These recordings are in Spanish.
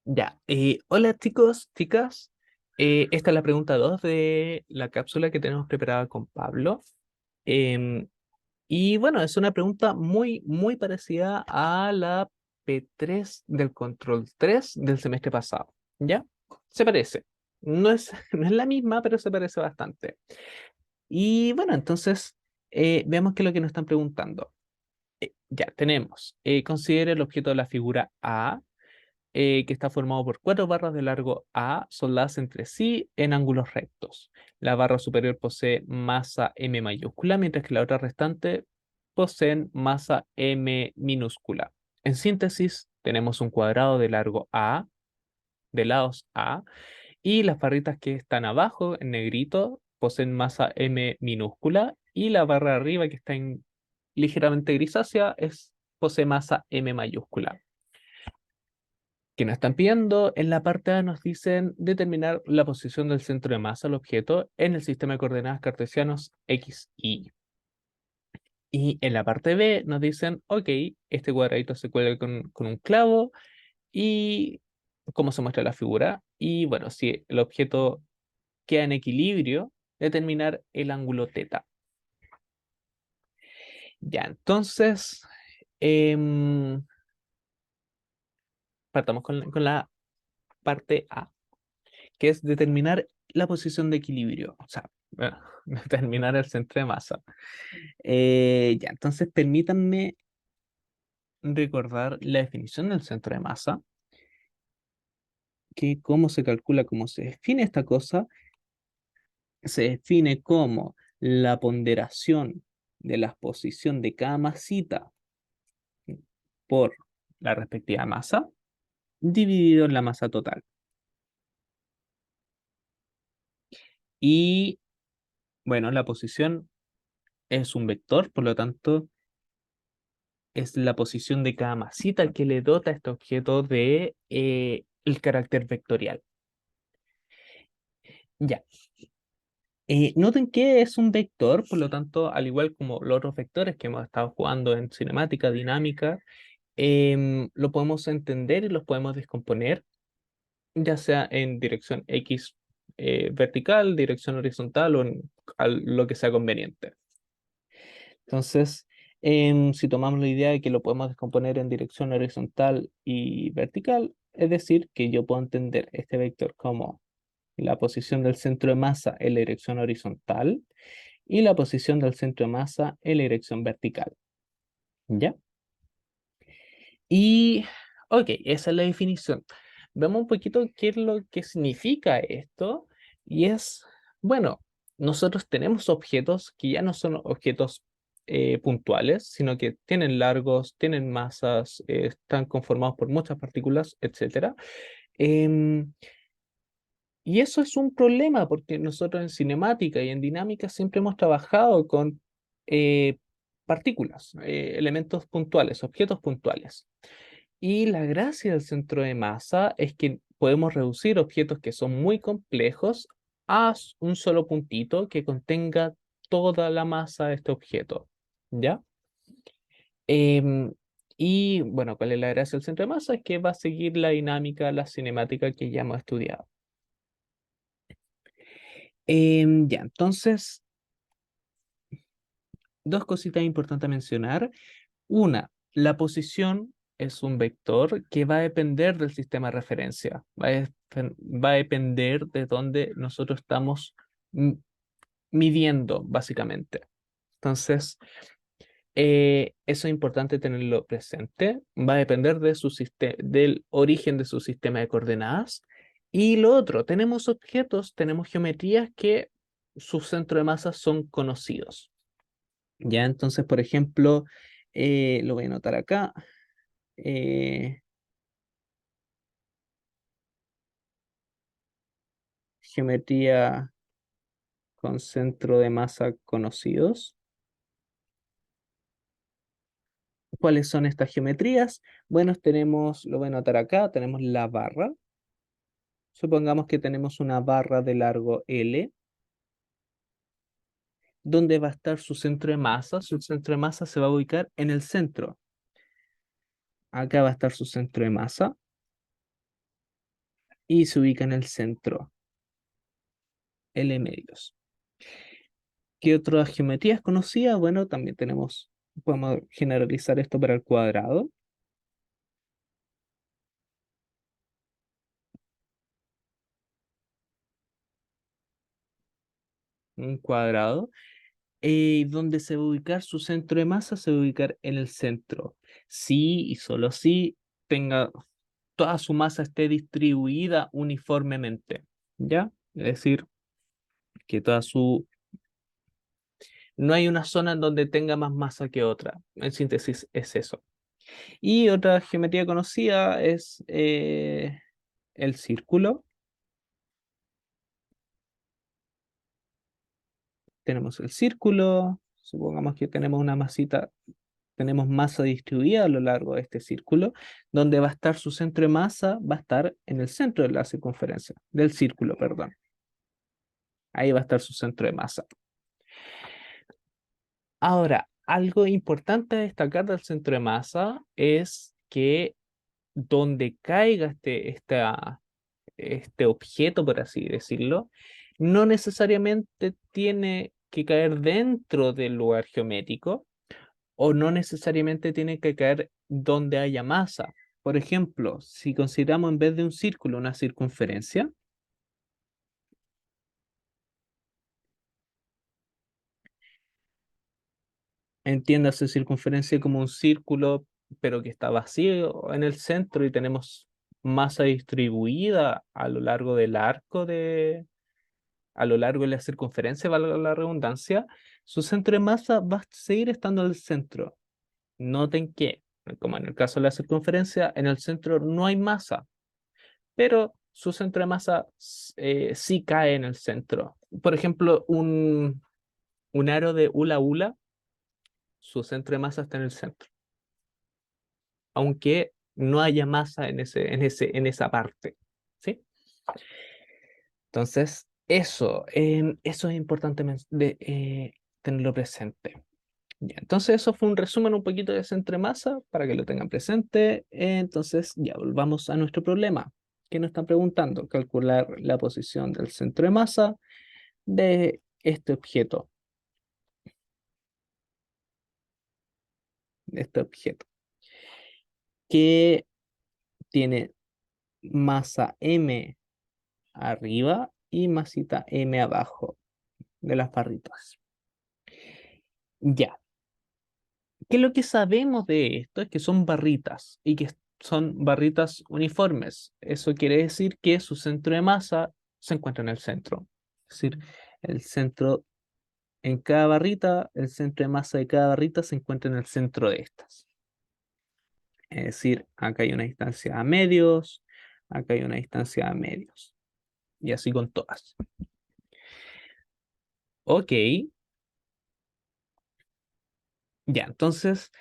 Ya, hola chicos, chicas. Esta es la pregunta 2 de la cápsula que tenemos preparada con Pablo. Y bueno, es una pregunta muy parecida a la P3 del control 3 del semestre pasado. ¿Ya? Se parece. No es, no es la misma, pero se parece bastante. Y bueno, entonces veamos qué es lo que nos están preguntando. Ya, tenemos. Considere el objeto de la figura A que está formado por cuatro barras de largo A soldadas entre sí en ángulos rectos. La barra superior posee masa M mayúscula, mientras que la otra restante poseen masa M minúscula. En síntesis, tenemos un cuadrado de largo A, de lados A, y las barritas que están abajo, en negrito, poseen masa M minúscula, y la barra de arriba, que está en ligeramente grisácea, posee masa M mayúscula que nos están pidiendo. En la parte A nos dicen determinar la posición del centro de masa del objeto en el sistema de coordenadas cartesianos X, Y. Y en la parte B nos dicen, ok, este cuadradito se cuelga con un clavo y cómo se muestra la figura. Y bueno, si el objeto queda en equilibrio, determinar el ángulo teta. Ya, entonces, em, partamos con la parte A, que es determinar la posición de equilibrio, o sea, bueno, determinar el centro de masa. Ya, entonces permítanme recordar la definición del centro de masa, que cómo se calcula, cómo se define esta cosa, se define como la ponderación de la posición de cada masita por la respectiva masa, dividido en la masa total. Y bueno, la posición es un vector, por lo tanto, es la posición de cada masita que le dota a este objeto de el carácter vectorial. Ya. Noten que es un vector, por lo tanto, al igual como los otros vectores que hemos estado jugando en cinemática, dinámica, lo podemos entender y los podemos descomponer, ya sea en dirección X vertical, dirección horizontal o en lo que sea conveniente. Entonces, si tomamos la idea de que lo podemos descomponer en dirección horizontal y vertical, es decir, que yo puedo entender este vector como la posición del centro de masa en la dirección horizontal y la posición del centro de masa en la dirección vertical. ¿Ya? Y, ok, esa es la definición. Veamos un poquito qué es lo que significa esto. Y es, bueno, nosotros tenemos objetos que ya no son objetos puntuales, sino que tienen largos, tienen masas, están conformados por muchas partículas, etcétera. Em, y eso es un problema porque nosotros en cinemática y en dinámica siempre hemos trabajado con eh, partículas, elementos puntuales, objetos puntuales. Y la gracia del centro de masa es que podemos reducir objetos que son muy complejos a un solo puntito que contenga toda la masa de este objeto. ¿Ya? Em, y bueno, ¿cuál es la gracia del centro de masa? Es que va a seguir la dinámica, la cinemática que ya hemos estudiado. Ya, entonces, dos cositas importantes a mencionar. Una, la posición es un vector que va a depender del sistema de referencia, va a depender de dónde nosotros estamos mm, midiendo, básicamente. Entonces, eso es importante tenerlo presente. Va a depender de del origen de su sistema de coordenadas. Y lo otro, tenemos objetos, tenemos geometrías que sus centros de masa son conocidos. Ya, entonces, por ejemplo, lo voy a anotar acá. eh, Geometría con centro de masa conocidos. ¿Cuáles son estas geometrías? Bueno, tenemos, lo voy a anotar acá, tenemos la barra. Supongamos que tenemos una barra de largo L. ¿Dónde va a estar su centro de masa? Su centro de masa se va a ubicar en el centro. Acá va a estar su centro de masa. y se ubica en el centro, L medios. ¿Qué otra geometría es conocida? Bueno, también tenemos, podemos generalizar esto para el cuadrado. Un cuadrado, donde se va a ubicar su centro de masa, se va a ubicar en el centro. Sí y solo si tenga toda su masa esté distribuida uniformemente, ¿ya? Es decir, que toda su... No hay una zona en donde tenga más masa que otra. En síntesis es eso. Y otra geometría conocida es el círculo. Tenemos el círculo, supongamos que tenemos una masita, tenemos masa distribuida a lo largo de este círculo, donde va a estar su centro de masa, va a estar en el centro de la circunferencia, del círculo, perdón. Ahí va a estar su centro de masa. Ahora, algo importante a destacar del centro de masa es que donde caiga este objeto, por así decirlo, no necesariamente tiene que caer dentro del lugar geométrico o no necesariamente tiene que caer donde haya masa. Por ejemplo, si consideramos en vez de un círculo una circunferencia, entiéndase circunferencia como un círculo, pero que está vacío en el centro y tenemos masa distribuida a lo largo del arco a lo largo de la circunferencia, valga la redundancia, su centro de masa va a seguir estando en el centro. Noten que, como en el caso de la circunferencia, en el centro no hay masa, pero su centro de masa sí cae en el centro. Por ejemplo, un aro de hula hula, su centro de masa está en el centro, aunque no haya masa en esa parte. ¿Sí? Entonces, eso es importante tenerlo presente. Ya, entonces, eso fue un resumen un poquito de centro de masa para que lo tengan presente. Entonces, ya volvamos a nuestro problema. ¿Qué nos están preguntando? Calcular la posición del centro de masa de este objeto, de este objeto, que tiene masa m arriba y masita m abajo de las barritas. Ya, ¿qué es lo que sabemos de esto? Es que son barritas y que son barritas uniformes. Eso quiere decir que su centro de masa se encuentra en el centro. Es decir, el centro en cada barrita, el centro de masa de cada barrita se encuentra en el centro de estas. Es decir, acá hay una distancia a medios, acá hay una distancia a medios. Y así con todas. Ok, ya, entonces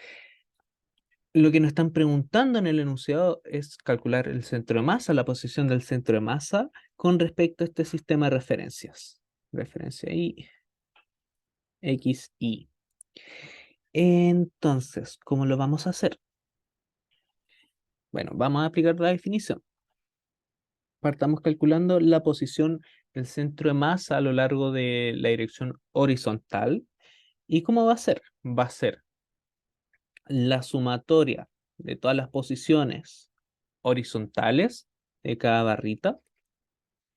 lo que nos están preguntando en el enunciado es calcular el centro de masa, la posición del centro de masa con respecto a este sistema de referencias. Referencia I, X, Y. Entonces, ¿cómo lo vamos a hacer? Bueno, vamos a aplicar la definición. Partamos calculando la posición del centro de masa a lo largo de la dirección horizontal. ¿Y cómo va a ser? Va a ser la sumatoria de todas las posiciones horizontales de cada barrita,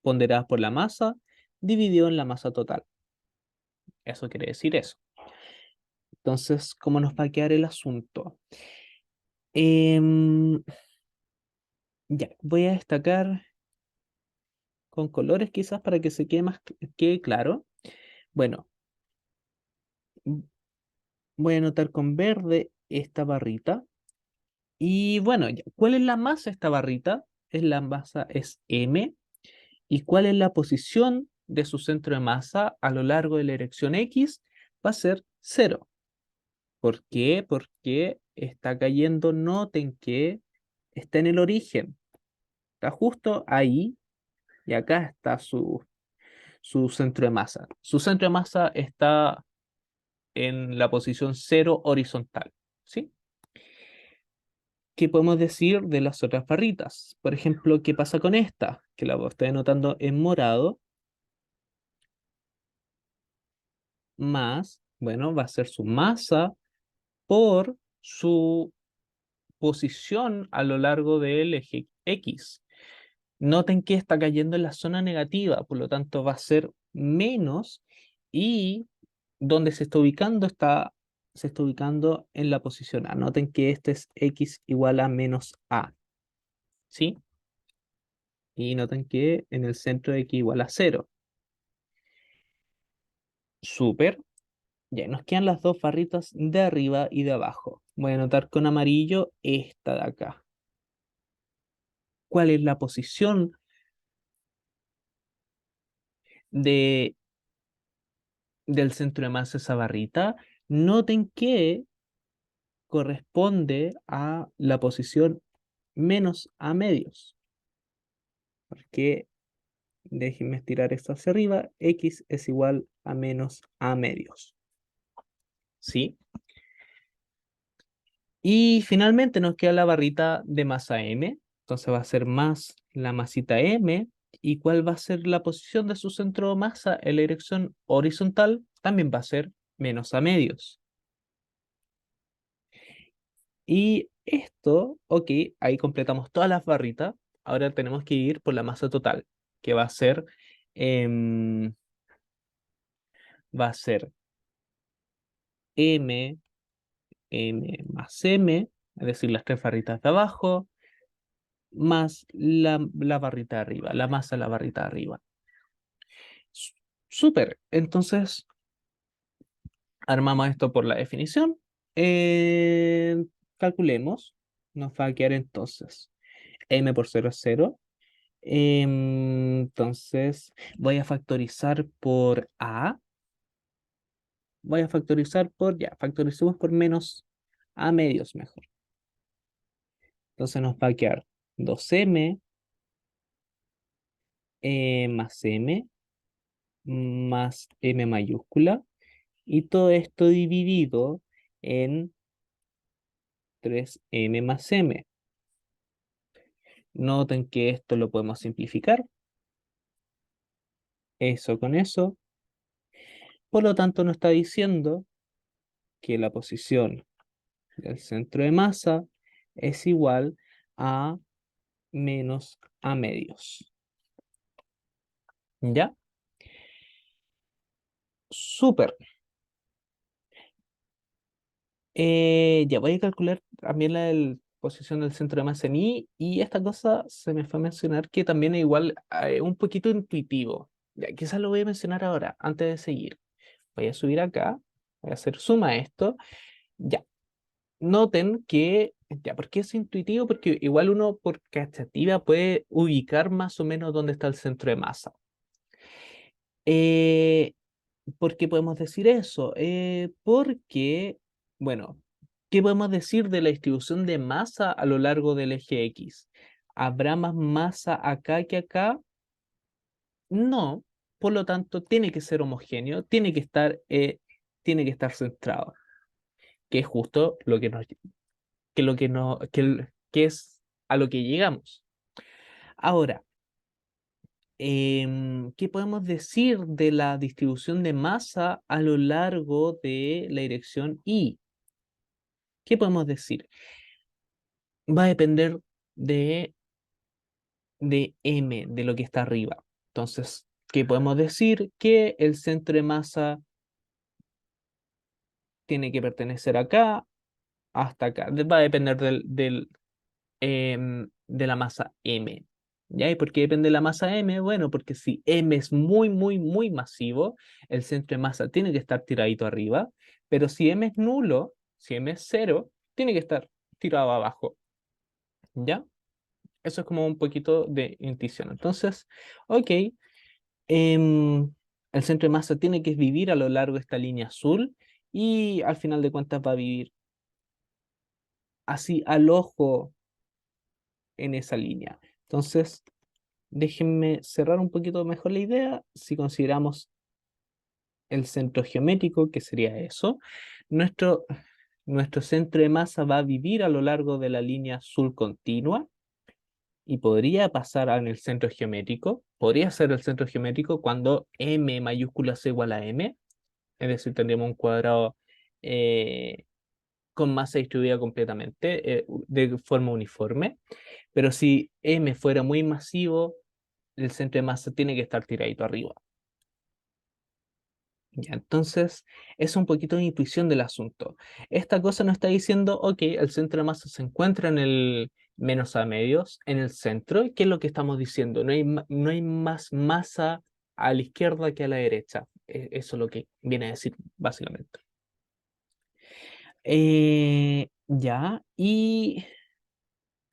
ponderadas por la masa, dividido en la masa total. Eso quiere decir eso. Entonces, ¿cómo nos va a quedar el asunto? Em, ya, voy a destacar con colores quizás para que se quede claro. Bueno, voy a anotar con verde esta barrita. Y bueno, ya, ¿cuál es la masa de esta barrita? La masa es M. ¿Y cuál es la posición de su centro de masa a lo largo de la dirección X? Va a ser 0. ¿Por qué? Porque está cayendo, noten que está en el origen. Está justo ahí y acá está su centro de masa. Su centro de masa está en la posición 0 horizontal. ¿Sí? ¿qué podemos decir de las otras barritas? Por ejemplo, ¿qué pasa con esta? Que la estoy anotando en morado, más, bueno, va a ser su masa por su posición a lo largo del eje X. Noten que está cayendo en la zona negativa, por lo tanto va a ser menos, y donde se está ubicando en la posición A. Noten que este es X igual a menos A, ¿sí? Y noten que en el centro X igual a 0. Súper. Ya, nos quedan las dos barritas de arriba y de abajo. Voy a anotar con amarillo esta de acá. ¿Cuál es la posición de, del centro de masa de esa barrita? Noten que corresponde a la posición menos a medios. Porque déjenme estirar esto hacia arriba. X es igual a menos a medios. ¿Sí? Y finalmente nos queda la barrita de masa M. Entonces va a ser más la masita M. ¿Y cuál va a ser la posición de su centro de masa en la dirección horizontal? También va a ser menos a medios. Y esto, ok, ahí completamos todas las barritas. Ahora tenemos que ir por la masa total, que em, va a ser M, M más M, es decir, las tres barritas de abajo, más la barrita de arriba, la masa de la barrita de arriba. Súper, entonces armamos esto por la definición. Eh, Calculemos, nos va a quedar entonces M por 0 es 0. Entonces voy a factorizar por A. Voy a factorizar por, ya, factoricemos por menos A medios mejor. Entonces nos va a quedar 2M más M más M mayúscula. Y todo esto dividido en 3M más M. Noten que esto lo podemos simplificar. Eso con eso. Por lo tanto, nos está diciendo que la posición del centro de masa es igual a menos a medios. ¿Ya? Súper. Ya voy a calcular también posición del centro de masa en I, y esta cosa se me fue a mencionar que también es igual un poquito intuitivo. Ya, quizás lo voy a mencionar ahora, antes de seguir. Voy a subir acá, voy a hacer suma a esto. Ya, noten que, ya, ¿por qué es intuitivo? Porque igual uno por cachativa puede ubicar más o menos dónde está el centro de masa. Eh, ¿Por qué podemos decir eso? Porque, bueno, ¿qué podemos decir de la distribución de masa a lo largo del eje X? ¿Habrá más masa acá que acá? No, por lo tanto, tiene que ser homogéneo, tiene que estar centrado, que es justo lo que nos, que lo que no, que es a lo que llegamos. Ahora, ¿qué podemos decir de la distribución de masa a lo largo de la dirección Y? ¿Qué podemos decir? Va a depender de, de M, de lo que está arriba. Entonces, ¿qué podemos decir? Que el centro de masa tiene que pertenecer acá hasta acá. Va a depender de la masa M. ¿Ya? ¿Y por qué depende de la masa M? Bueno, porque si M es muy, muy, muy masivo, el centro de masa tiene que estar tiradito arriba, pero si M es nulo, si M es cero, tiene que estar tirado abajo. ¿Ya? Eso es como un poquito de intuición. Entonces, ok, em, el centro de masa tiene que vivir a lo largo de esta línea azul, y al final de cuentas va a vivir así al ojo en esa línea. Entonces, déjenme cerrar un poquito mejor la idea. Si consideramos el centro geométrico, que sería eso, nuestro, nuestro centro de masa va a vivir a lo largo de la línea azul continua y podría pasar en el centro geométrico. Podría ser el centro geométrico cuando m mayúscula es igual a m, es decir, tendríamos un cuadrado eh, con masa distribuida completamente, de forma uniforme. Pero si m fuera muy masivo, el centro de masa tiene que estar tiradito arriba. Ya, entonces, es un poquito de intuición del asunto. Esta cosa nos está diciendo, ok, el centro de masa se encuentra en el menos a medios, en el centro. ¿Y qué es lo que estamos diciendo? No hay más masa a la izquierda que a la derecha. Eso es lo que viene a decir, básicamente. Ya, y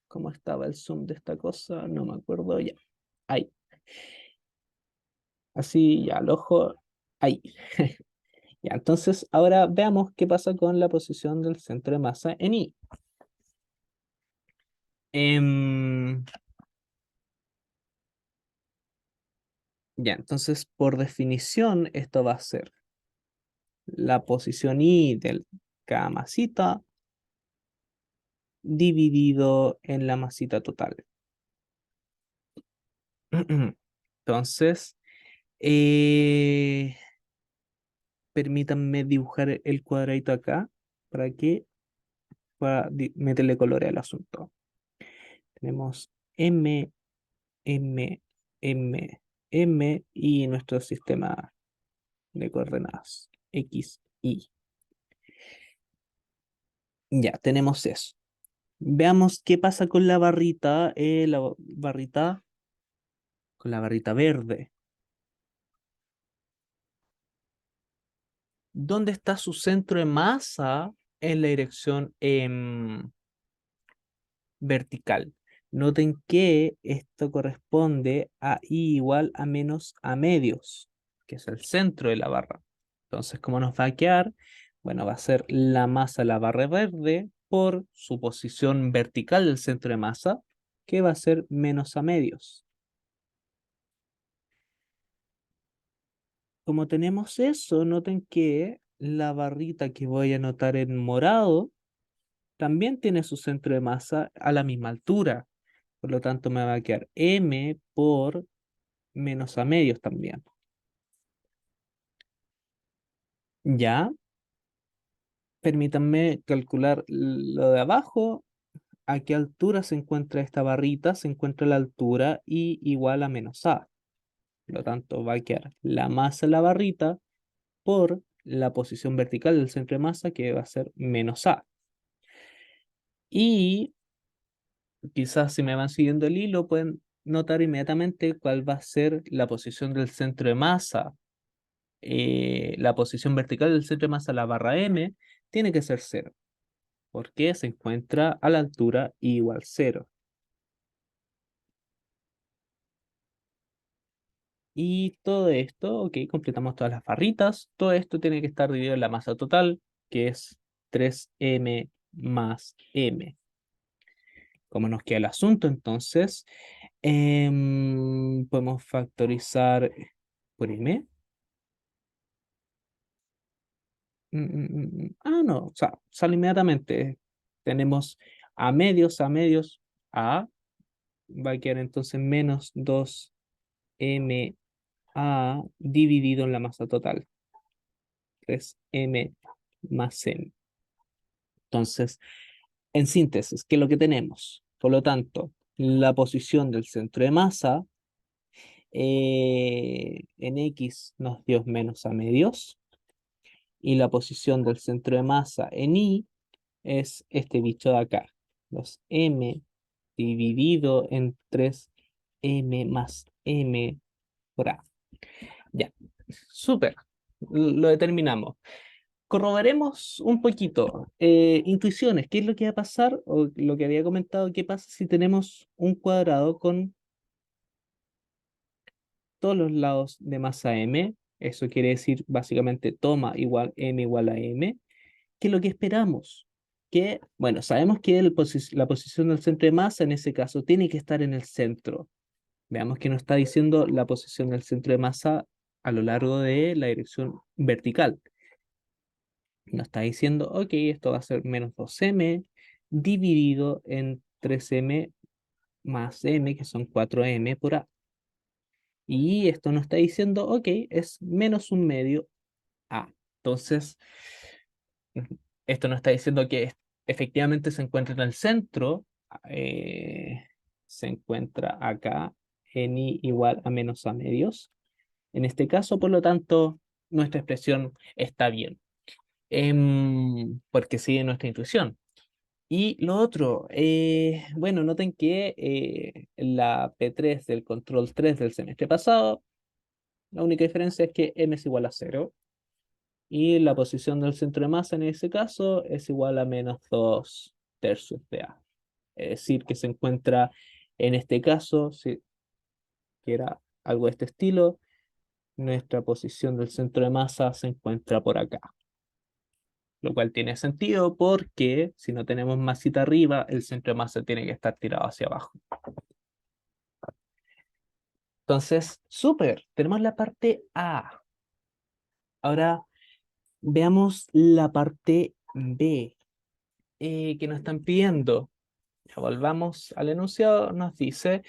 ¿cómo estaba el zoom de esta cosa? No me acuerdo ya. Ahí, así, ya, al ojo, ahí. Ya, entonces ahora veamos qué pasa con la posición del centro de masa en I. Em, ya, entonces por definición esto va a ser la posición I del cada masita dividido en la masita total. Entonces, eh, permítanme dibujar el cuadradito acá para que para meterle colores al asunto. Tenemos M, M, M, M y nuestro sistema de coordenadas X, Y. Ya, tenemos eso. Veamos qué pasa con con la barrita verde. ¿Dónde está su centro de masa en la dirección vertical? Noten que esto corresponde a I igual a menos a medios, que es el centro de la barra. Entonces, ¿cómo nos va a quedar? Bueno, va a ser la masa de la barra verde por su posición vertical del centro de masa, que va a ser menos a medios. Como tenemos eso, noten que la barrita que voy a anotar en morado también tiene su centro de masa a la misma altura. Por lo tanto, me va a quedar m por menos a medios también. Ya, permítanme calcular lo de abajo. ¿A qué altura se encuentra esta barrita? Se encuentra a la altura y igual a menos a. Por lo tanto, va a quedar la masa de la barrita por la posición vertical del centro de masa, que va a ser menos a. Y quizás si me van siguiendo el hilo, pueden notar inmediatamente cuál va a ser la posición del centro de masa. La posición vertical del centro de masa, la barra M, tiene que ser cero, porque se encuentra a la altura igual cero. Y todo esto, ok, completamos todas las barritas. Todo esto tiene que estar dividido en la masa total, que es 3m más m. ¿Cómo nos queda el asunto? Entonces, podemos factorizar por m. No, o sea, sale inmediatamente. Tenemos a medios, a, va a quedar entonces menos 2m a dividido en la masa total, 3m más m. Entonces, en síntesis, ¿qué es lo que tenemos? Por lo tanto, la posición del centro de masa en X nos dio menos a medios y la posición del centro de masa en Y es este bicho de acá, los m dividido en 3m más m por a. Ya, súper, lo determinamos. Corroboremos un poquito. Intuiciones, ¿qué es lo que va a pasar? O lo que había comentado, ¿qué pasa si tenemos un cuadrado con todos los lados de masa m? Eso quiere decir básicamente toma igual m igual a m. ¿Qué es lo que esperamos? Que, bueno, sabemos que la posición del centro de masa en ese caso tiene que estar en el centro. Veamos que nos está diciendo la posición del centro de masa a lo largo de la dirección vertical. Nos está diciendo, ok, esto va a ser menos 2m dividido en 3m más m, que son 4m por a. Y esto nos está diciendo, ok, es menos un medio a. Entonces, esto nos está diciendo que efectivamente se encuentra en el centro, se encuentra acá en i igual a menos a medios. En este caso, por lo tanto, nuestra expresión está bien, porque sigue nuestra intuición. Y lo otro, bueno, noten que la P3 del control 3 del semestre pasado, la única diferencia es que m es igual a 0. Y la posición del centro de masa en ese caso es igual a menos 2/3 de A. Es decir, que se encuentra en este caso, si que era algo de este estilo, nuestra posición del centro de masa se encuentra por acá. Lo cual tiene sentido porque si no tenemos masita arriba, el centro de masa tiene que estar tirado hacia abajo. Entonces, súper, tenemos la parte A. Ahora veamos la parte B que nos están pidiendo. Ya volvamos al enunciado, nos dice,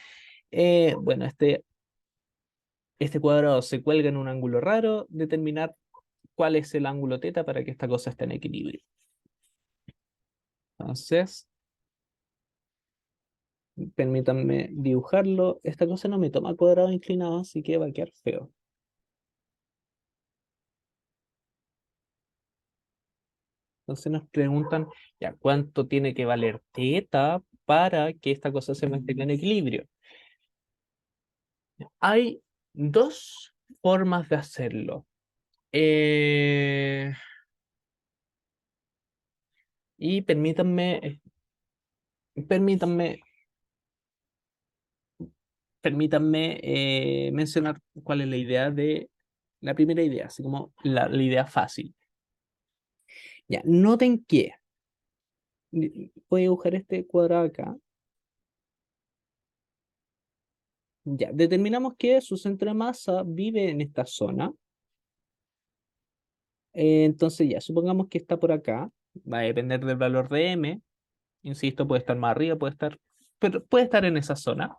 bueno, este cuadrado se cuelga en un ángulo raro, determinar cuál es el ángulo θ para que esta cosa esté en equilibrio. Entonces, permítanme dibujarlo. Esta cosa no me toma cuadrado inclinado, así que va a quedar feo. Entonces nos preguntan, ya, ¿cuánto tiene que valer θ para que esta cosa se mantenga en equilibrio? Hay dos formas de hacerlo. Eh, y permítanme, permítanme mencionar cuál es la idea de la primera idea, así como la idea fácil. Ya, noten que voy a dibujar este cuadrado acá. Ya, determinamos que su centro de masa vive en esta zona. Entonces ya, supongamos que está por acá. Va a depender del valor de m. Insisto, puede estar más arriba, puede estar, pero puede estar en esa zona.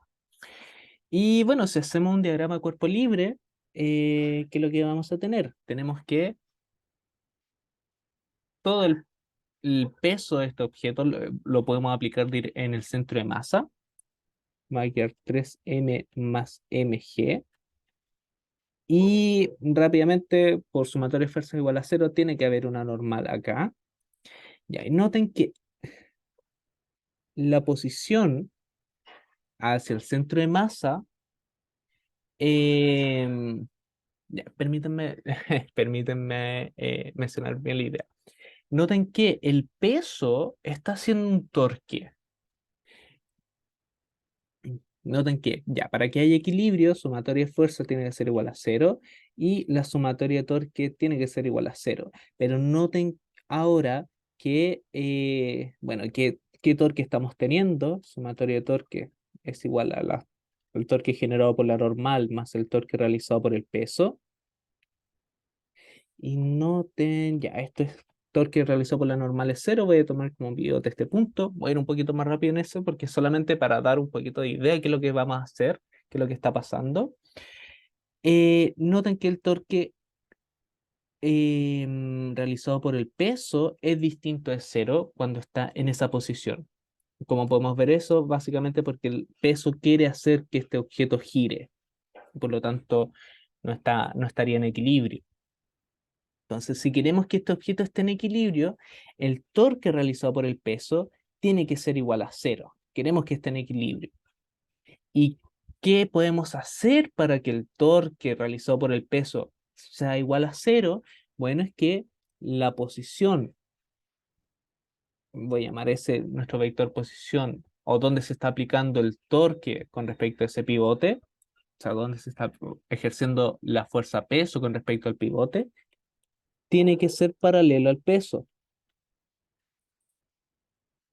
Y bueno, si hacemos un diagrama de cuerpo libre, ¿qué es lo que vamos a tener? Tenemos que todo el peso de este objeto lo podemos aplicar en el centro de masa. Va a quedar 3m más mg. Y rápidamente, por sumatoria de fuerzas igual a 0, tiene que haber una normal acá. Ya, y noten que la posición hacia el centro de masa, em, ya, permítanme, permítanme mencionar bien la idea. Noten que el peso está haciendo un torque. Noten que, ya, para que haya equilibrio, sumatoria de fuerza tiene que ser igual a 0 y la sumatoria de torque tiene que ser igual a 0. Pero noten ahora que, bueno, qué torque estamos teniendo. Sumatoria de torque es igual a el torque generado por la normal más el torque realizado por el peso. Y noten, ya, esto es torque realizado por la normal es 0. Voy a tomar como pivote este punto. Voy a ir un poquito más rápido en eso porque solamente para dar un poquito de idea de qué es lo que vamos a hacer, qué es lo que está pasando. Noten que el torque realizado por el peso es distinto de 0 cuando está en esa posición. Como podemos ver eso, básicamente porque el peso quiere hacer que este objeto gire. Por lo tanto, no estaría en equilibrio. Entonces, si queremos que este objeto esté en equilibrio, el torque realizado por el peso tiene que ser igual a 0. Queremos que esté en equilibrio. ¿Y qué podemos hacer para que el torque realizado por el peso sea igual a 0? Bueno, es que la posición, voy a llamar ese nuestro vector posición, o donde se está aplicando el torque con respecto a ese pivote, o sea, donde se está ejerciendo la fuerza peso con respecto al pivote, tiene que ser paralelo al peso.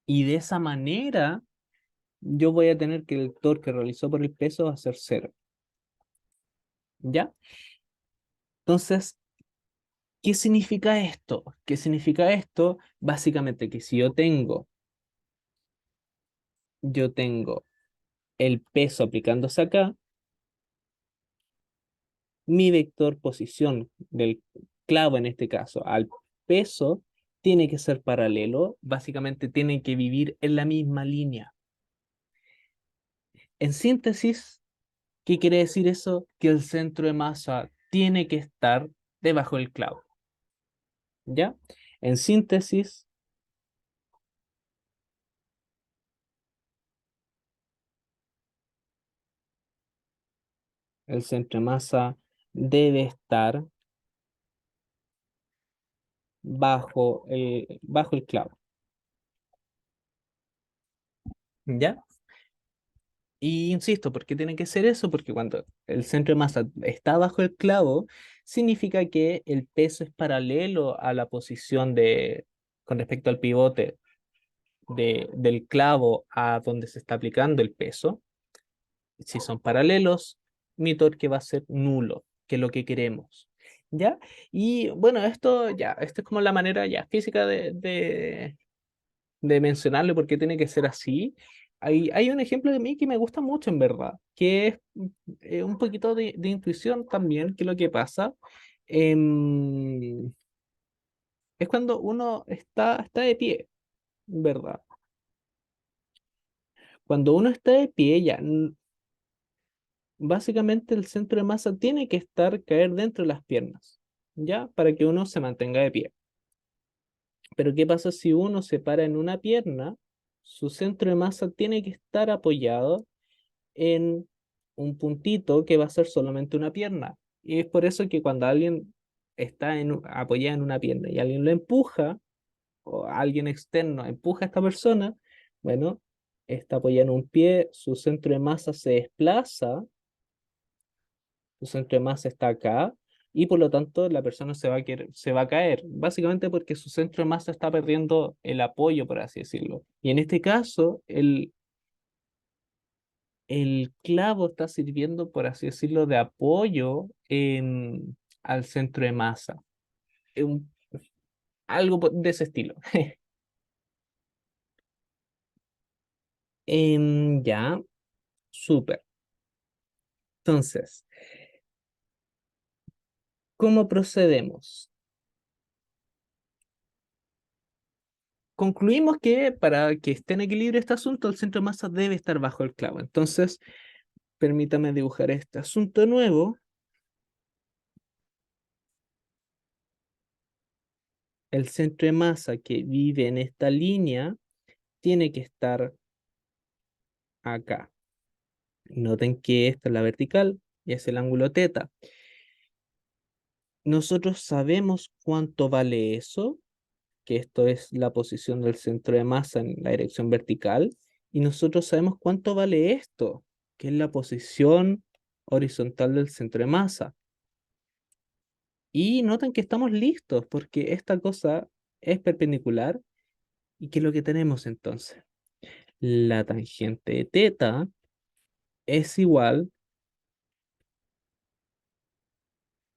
Y de esa manera, yo voy a tener que el torque realizado por el peso va a ser 0. ¿Ya? Entonces, ¿Qué significa esto? ¿Qué significa esto? Básicamente que si yo tengo el peso aplicándose acá, mi vector posición del clavo en este caso al peso tiene que ser paralelo, básicamente tienen que vivir en la misma línea. En síntesis, ¿qué quiere decir eso? Que el centro de masa tiene que estar debajo del clavo, ¿ya? En síntesis, el centro de masa debe estar bajo el clavo, ¿ya? Y insisto, ¿por qué tiene que ser eso? Porque cuando el centro de masa está bajo el clavo, significa que el peso es paralelo a la posición con respecto al pivote del clavo a donde se está aplicando el peso. Si son paralelos, mi torque va a ser nulo, que es lo que queremos. ¿Ya? Y bueno, esto es como la manera ya física de mencionarlo porque tiene que ser así. Hay un ejemplo de mí que me gusta mucho en verdad, que es un poquito de intuición también, que lo que pasa em, es cuando uno está de pie, ¿verdad? Cuando uno está de pie, básicamente el centro de masa tiene que caer dentro de las piernas, ¿ya? Para que uno se mantenga de pie. Pero ¿qué pasa si uno se para en una pierna? Su centro de masa tiene que estar apoyado en un puntito que va a ser solamente una pierna. Y es por eso que cuando alguien está apoyado en una pierna y alguien lo empuja, o alguien externo empuja a esta persona, bueno, está apoyado en un pie, su centro de masa se desplaza, su centro de masa está acá, y por lo tanto la persona se va a caer, básicamente porque su centro de masa está perdiendo el apoyo, por así decirlo. Y en este caso, el clavo está sirviendo, por así decirlo, de apoyo al centro de masa. Un- Algo de ese estilo. Ya, súper. Entonces, ¿cómo procedemos? Concluimos que para que esté en equilibrio este asunto, el centro de masa debe estar bajo el clavo. Entonces, permítame dibujar este asunto nuevo. El centro de masa que vive en esta línea tiene que estar acá. Noten que esta es la vertical y es el ángulo teta. Nosotros sabemos cuánto vale eso, que esto es la posición del centro de masa en la dirección vertical, y nosotros sabemos cuánto vale esto, que es la posición horizontal del centro de masa. Y noten que estamos listos porque esta cosa es perpendicular. ¿Y qué es lo que tenemos entonces? La tangente de teta es igual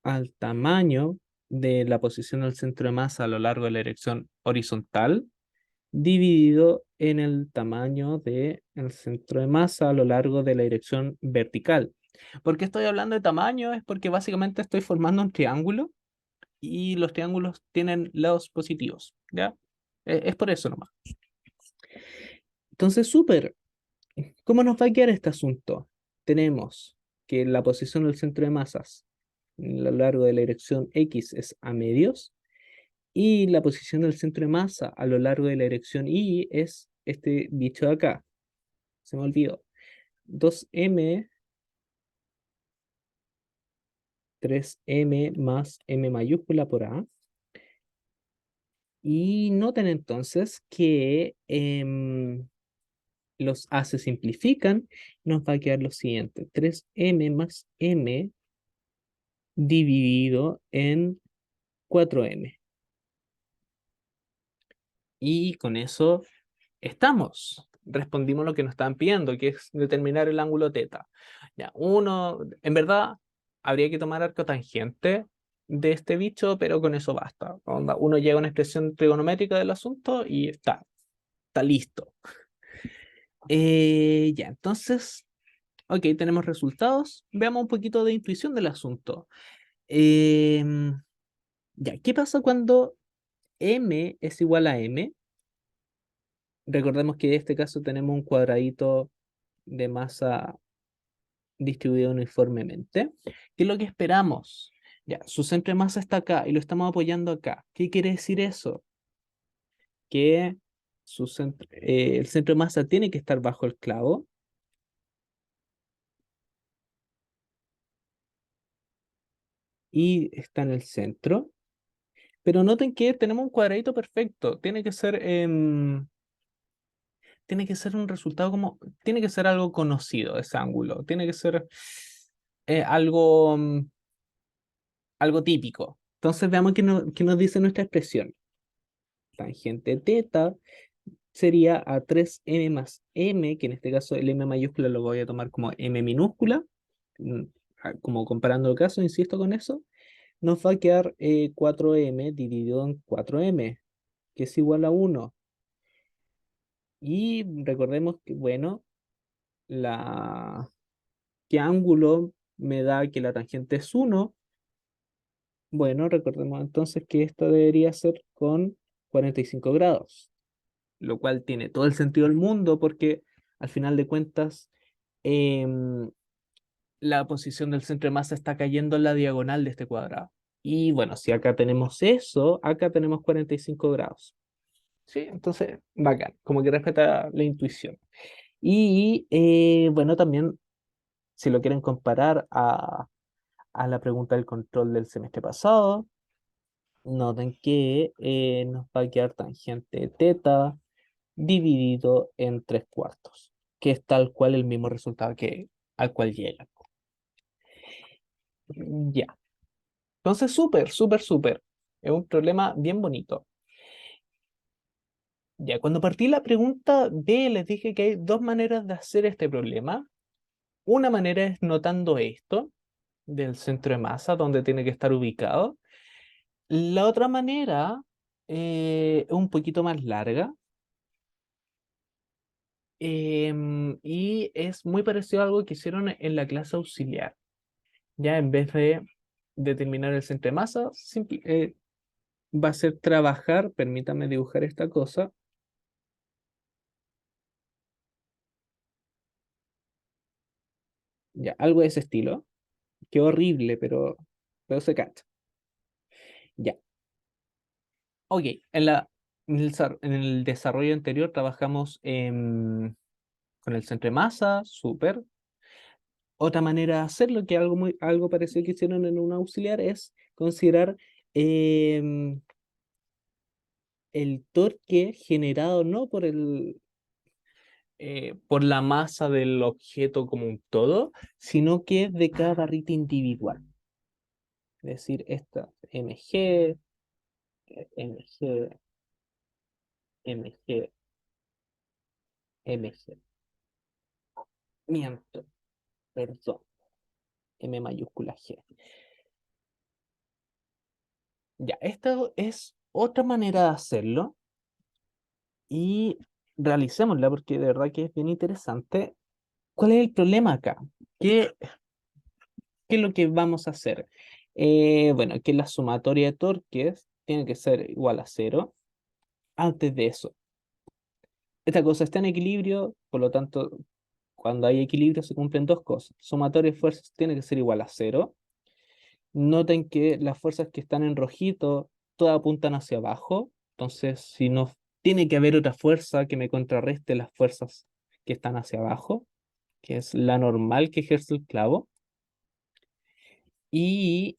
al tamaño de la posición del centro de masa a lo largo de la dirección horizontal dividido en el tamaño del centro de masa a lo largo de la dirección vertical. ¿Por qué estoy hablando de tamaño? Es porque básicamente estoy formando un triángulo y los triángulos tienen lados positivos, ¿ya? Es por eso nomás. Entonces, súper. ¿Cómo nos va a quedar este asunto? Tenemos que la posición del centro de masas a lo largo de la dirección X es a medios y la posición del centro de masa a lo largo de la dirección Y es este bicho de acá. Se me olvidó. 2m, 3m más m mayúscula por A. Y noten entonces que los A se simplifican. Nos va a quedar lo siguiente. 3m más m dividido en 4m. Y con eso estamos. Respondimos lo que nos estaban pidiendo, que es determinar el ángulo teta. Ya, en verdad, habría que tomar arco tangente, de este bicho, pero con eso basta. Onda, uno llega a una expresión trigonométrica del asunto y está listo. Ya, entonces, ok, tenemos resultados. Veamos un poquito de intuición del asunto. Em, ya, ¿qué pasa cuando m es igual a m? Recordemos que en este caso tenemos un cuadradito de masa distribuido uniformemente. ¿Qué es lo que esperamos? Ya, su centro de masa está acá y lo estamos apoyando acá. ¿Qué quiere decir eso? Que el centro de masa tiene que estar bajo el clavo y está en el centro. Pero noten que tenemos un cuadradito perfecto. Tiene que ser un resultado como, tiene que ser algo conocido ese ángulo. Tiene que ser algo, algo típico. Entonces veamos qué nos dice nuestra expresión. Tangente teta sería a 3m más m, que en este caso el m mayúscula lo voy a tomar como m minúscula, mm, como comparando el caso, insisto con eso, nos va a quedar 4m dividido en 4m, que es igual a 1. Y recordemos que, bueno, la, ¿qué ángulo me da que la tangente es 1? Bueno, recordemos entonces que esto debería ser con 45 grados, lo cual tiene todo el sentido del mundo porque al final de cuentas em, la posición del centro de masa está cayendo en la diagonal de este cuadrado. Y bueno, si acá tenemos eso, acá tenemos 45 grados. Sí, entonces, bacán, como que respeta la intuición. Y bueno, también, si lo quieren comparar a la pregunta del control del semestre pasado, noten que nos va a quedar tangente teta dividido en 3 cuartos, que es tal cual el mismo resultado al cual llega. Ya. Entonces, súper, súper, súper. Es un problema bien bonito. Ya, cuando partí la pregunta B, les dije que hay dos maneras de hacer este problema. Una manera es notando esto del centro de masa, donde tiene que estar ubicado. La otra manera es un poquito más larga y es muy parecido a algo que hicieron en la clase auxiliar. Ya en vez de determinar el centro de masa, va a ser trabajar, permítame dibujar esta cosa, ya, algo de ese estilo. Qué horrible, pero se cacha. Ya. Ok, en el desarrollo anterior trabajamos con el centro de masa, súper. Otra manera de hacerlo, que algo parecido que hicieron en un auxiliar, es considerar em, el torque generado no por la masa del objeto como un todo, sino que de cada barrita individual. Es decir, esta mg, mg, mg, mg. Miento, perdón, m mayúscula g. Ya, esta es otra manera de hacerlo y realicémosla porque de verdad que es bien interesante. ¿Cuál es el problema acá? ¿Qué, qué es lo que vamos a hacer? Bueno, que la sumatoria de torques tiene que ser igual a cero. Antes de eso, esta cosa está en equilibrio, por lo tanto, cuando hay equilibrio se cumplen dos cosas. Sumatoria de fuerzas tiene que ser igual a cero. Noten que las fuerzas que están en rojito todas apuntan hacia abajo. Entonces, si no, tiene que haber otra fuerza que me contrarreste las fuerzas que están hacia abajo, que es la normal que ejerce el clavo. Y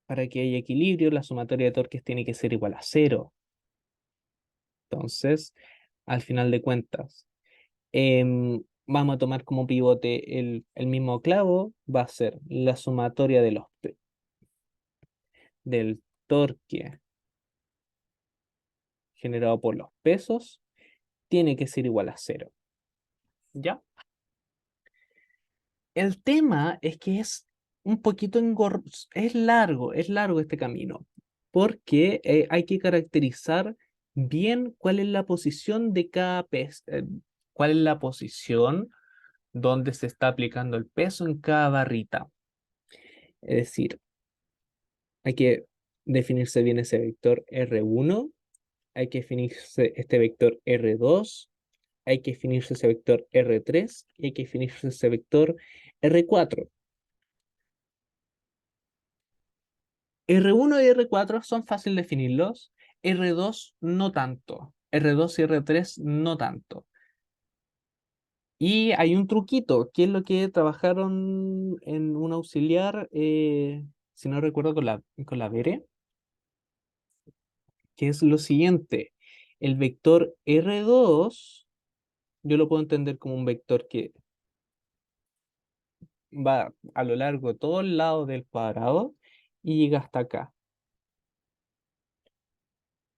para que haya equilibrio, la sumatoria de torques tiene que ser igual a cero. Entonces, al final de cuentas, vamos a tomar como pivote el mismo clavo, va a ser la sumatoria del torque generado por los pesos, tiene que ser igual a cero. ¿Ya? El tema es que es un poquito es largo este camino, porque hay que caracterizar bien cuál es la posición de cada peso, cuál es la posición donde se está aplicando el peso en cada barrita. Es decir, hay que definirse bien ese vector R1, hay que definirse este vector R2, hay que definirse ese vector R3 y hay que definirse ese vector R4. R1 y R4 son fáciles de definirlos, R2 no tanto, R2 y R3 no tanto. Y hay un truquito, que es lo que trabajaron en un auxiliar, si no recuerdo, con la Bere, que es lo siguiente. El vector R2, yo lo puedo entender como un vector que va a lo largo de todo el lado del cuadrado y llega hasta acá.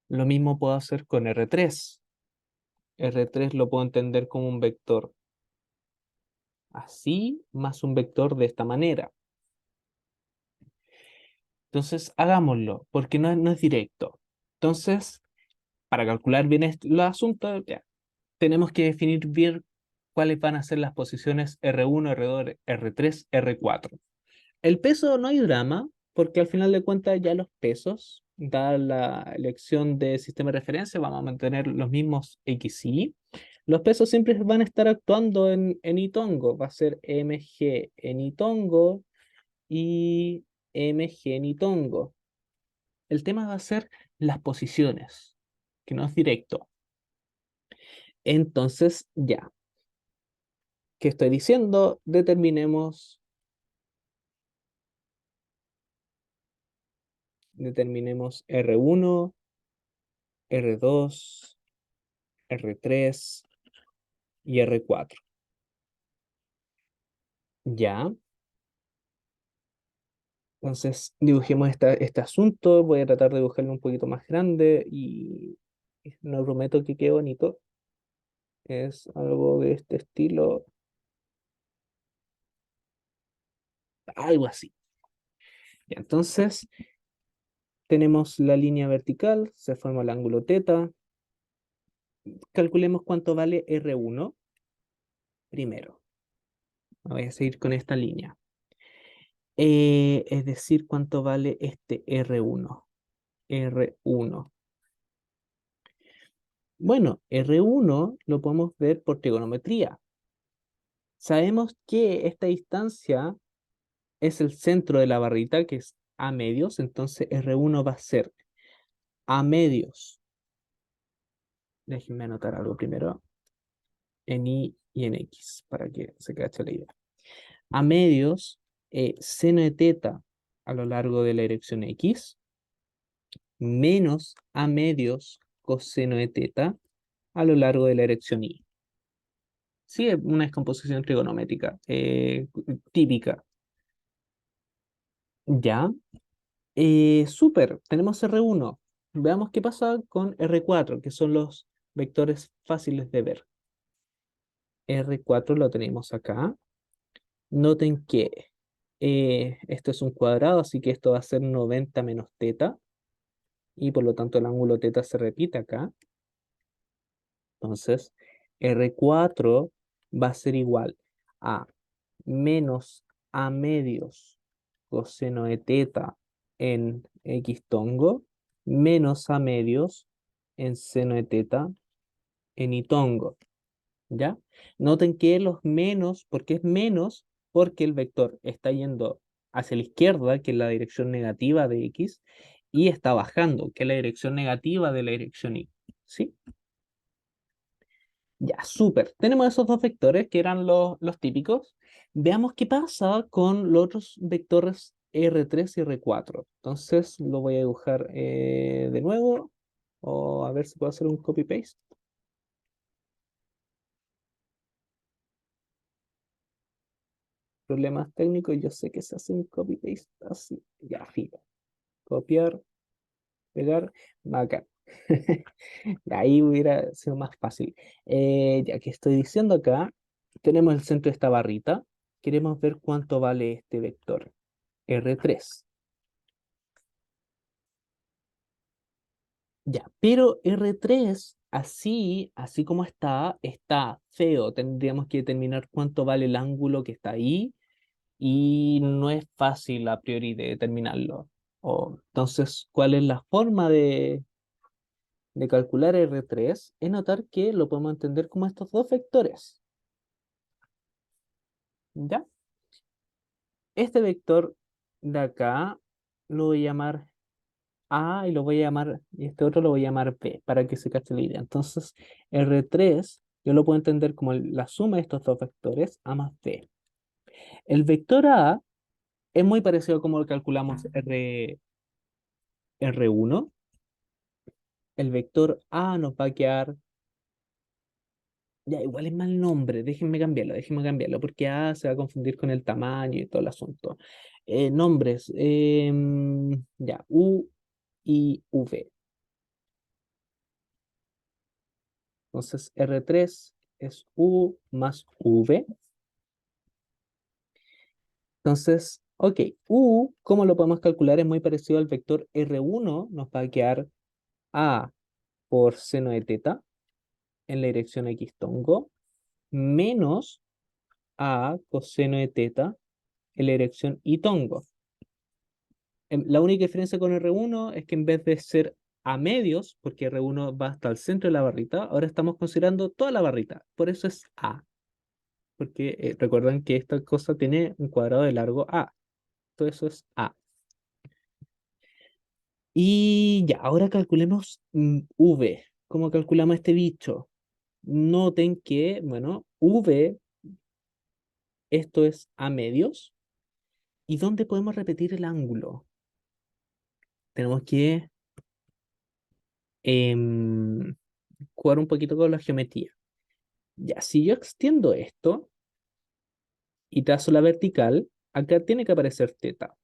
Lo mismo puedo hacer con R3. R3 lo puedo entender como un vector así, más un vector de esta manera. Entonces, hagámoslo, porque no es directo. Entonces, para calcular bien los asuntos, ya, tenemos que definir bien cuáles van a ser las posiciones R1, R2, R3, R4. El peso no hay drama, porque al final de cuentas ya los pesos, dada la elección de sistema de referencia, vamos a mantener los mismos XY. Los pesos siempre van a estar actuando en Itongo, va a ser MG en Itongo y MG en Itongo. El tema va a ser las posiciones, que no es directo. Entonces, ya, ¿qué estoy diciendo? Determinemos R1, R2, R3 y R4. Ya, entonces dibujemos este asunto. Voy a tratar de dibujarlo un poquito más grande y no prometo que quede bonito. Es algo de este estilo, algo así. Ya, entonces tenemos la línea vertical, se forma el ángulo teta. Calculemos cuánto vale R1 primero. Voy a seguir con esta línea. Es decir, cuánto vale este R1. R1. Bueno, R1 lo podemos ver por trigonometría. Sabemos que esta distancia es el centro de la barrita, que es a medios, entonces R1 va a ser a medios. Déjenme anotar algo primero, en Y y en X, para que se cache la idea. A medios, seno de teta a lo largo de la dirección X, menos a medios coseno de teta a lo largo de la dirección Y. Sí, es una descomposición trigonométrica típica. Ya, súper, tenemos R1. Veamos qué pasa con R4, que son los vectores fáciles de ver. R4 lo tenemos acá. Noten que esto es un cuadrado, así que esto va a ser 90 menos teta, y por lo tanto el ángulo teta se repite acá. Entonces, R4 va a ser igual a menos a medios coseno de teta en X tongo, menos a medios en seno de teta en Y tongo. ¿Ya? Noten que los menos, ¿porque es menos? Porque el vector está yendo hacia la izquierda, que es la dirección negativa de X, y está bajando, que es la dirección negativa de la dirección Y. ¿Sí? Ya, súper. Tenemos esos dos vectores que eran los típicos. Veamos qué pasa con los otros vectores R3 y R4. Entonces lo voy a dibujar de nuevo, o a ver si puedo hacer un copy-paste. Problemas técnicos, yo sé que se hace un copy-paste así. Ya, fijo. Copiar, pegar, acá. Ahí hubiera sido más fácil. Ya que estoy diciendo acá, tenemos el centro de esta barrita. Queremos ver cuánto vale este vector. R3. Ya, pero R3, así como está feo. Tendríamos que determinar cuánto vale el ángulo que está ahí y no es fácil a priori de determinarlo. Entonces, ¿cuál es la forma de calcular R3? Es notar que lo podemos entender como estos dos vectores. ¿Ya? Este vector de acá lo voy a llamar A y lo voy a llamar, y este otro lo voy a llamar B, para que se cache la idea. Entonces, R3 yo lo puedo entender como la suma de estos dos vectores, A más B. El vector A es muy parecido a como lo calculamos R1. El vector A nos va a quedar, ya igual es mal nombre, déjenme cambiarlo, porque A se va a confundir con el tamaño y todo el asunto. Nombres, ya, U y V. Entonces, R3 es U más V. Entonces, ok, U, ¿cómo lo podemos calcular? Es muy parecido al vector R1, nos va a quedar A por seno de teta en la dirección X tongo, menos A coseno de teta en la dirección Y tongo. La única diferencia con R1 es que en vez de ser a medios, porque R1 va hasta el centro de la barrita, ahora estamos considerando toda la barrita, por eso es A, porque recuerdan que esta cosa tiene un cuadrado de largo A, todo eso es A. Y ya, ahora calculemos V. ¿Cómo calculamos este bicho? Noten que, bueno, V, esto es a medios. ¿Y dónde podemos repetir el ángulo? Tenemos que em, jugar un poquito con la geometría. Ya, si yo extiendo esto y trazo la vertical, acá tiene que aparecer teta.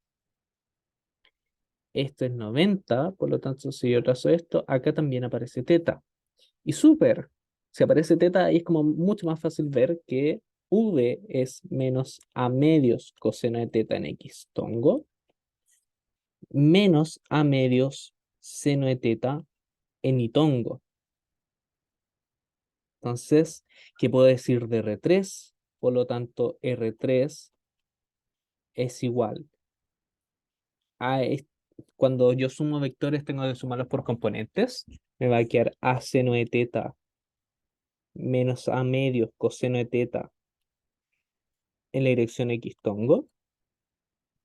Esto es 90, por lo tanto, si yo trazo esto, acá también aparece teta. Y súper, si aparece teta, ahí es como mucho más fácil ver que V es menos a medios coseno de teta en X tongo, menos a medios seno de teta en Y tongo. Entonces, ¿qué puedo decir de R3? Por lo tanto, R3 es igual a... Cuando yo sumo vectores, tengo que sumarlos por componentes. Me va a quedar a seno de teta menos a medios coseno de teta en la dirección X tongo,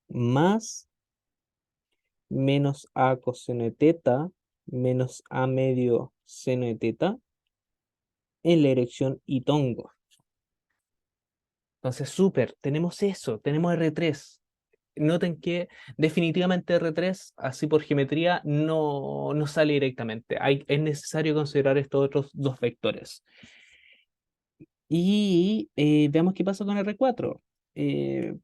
más menos a coseno de teta menos a medio seno de teta en la dirección Y tongo. Entonces, súper, tenemos eso, tenemos R3. Noten que definitivamente R3, así por geometría, no sale directamente. Es necesario considerar estos otros dos vectores. Y veamos qué pasa con R4.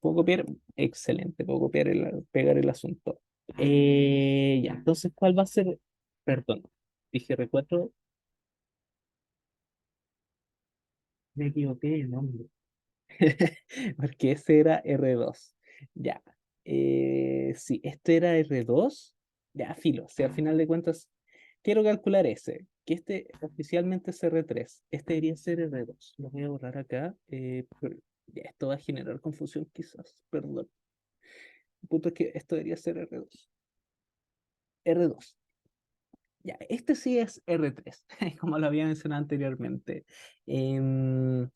¿Puedo copiar? Excelente, puedo copiar pegar el asunto. Ya, entonces, ¿cuál va a ser? Perdón, dije R4, me equivoqué el nombre. Porque ese era R2. Ya. Si este era R2, ya, filo. Si al final de cuentas quiero calcular ese, que este oficialmente es R3, este debería ser R2. Lo voy a borrar acá. Ya, esto va a generar confusión quizás. Perdón. El punto es que esto debería ser R2. R2. Ya, este sí es R3, como lo había mencionado anteriormente. Em,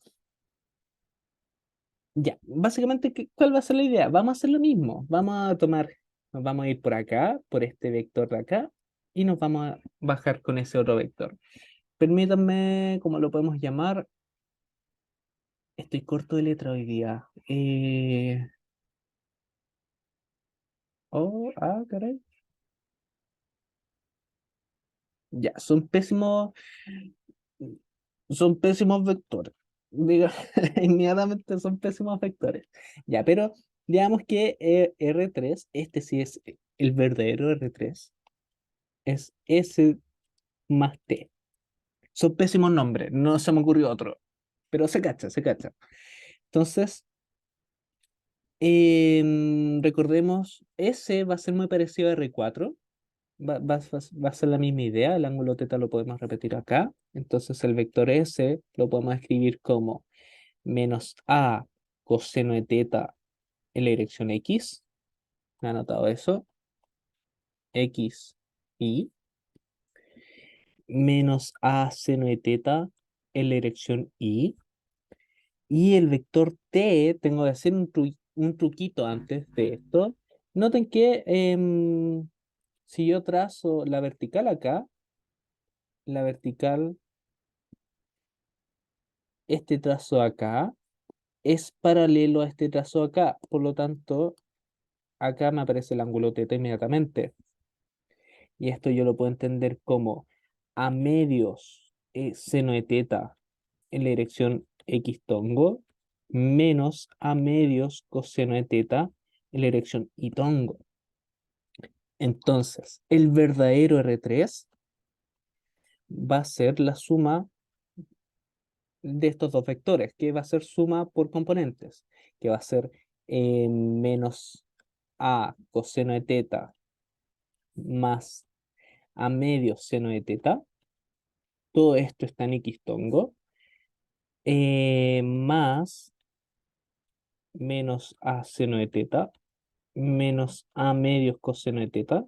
Ya, básicamente, ¿cuál va a ser la idea? Vamos a hacer lo mismo. Nos vamos a ir por acá, por este vector de acá, y nos vamos a bajar con ese otro vector. Permítanme, ¿cómo lo podemos llamar? Estoy corto de letra hoy día. Caray. Ya, son pésimos vectores. Diga, inmediatamente son pésimos vectores. Ya, pero digamos que R3, este sí es el verdadero R3, es S más T. Son pésimos nombres, no se me ocurrió otro, pero se cacha, se cacha. Entonces, Recordemos, S va a ser muy parecido a R4. Va a ser la misma idea. El ángulo teta lo podemos repetir acá. Entonces el vector S lo podemos escribir como menos A coseno de teta en la dirección X. ¿Me ha anotado eso? X, Y, menos A seno de teta en la dirección Y. Y el vector T, tengo que hacer un truquito antes de esto. Noten que si yo trazo la vertical acá, la vertical, este trazo acá, es paralelo a este trazo acá. Por lo tanto, acá me aparece el ángulo teta inmediatamente. Y esto yo lo puedo entender como a medios seno de teta en la dirección X tongo menos a medios coseno de teta en la dirección Y tongo. Entonces, el verdadero R3 va a ser la suma de estos dos vectores, que va a ser suma por componentes, que va a ser menos a coseno de teta más a medio seno de teta. Todo esto está en X tongo, más menos a seno de teta menos a medios coseno de teta.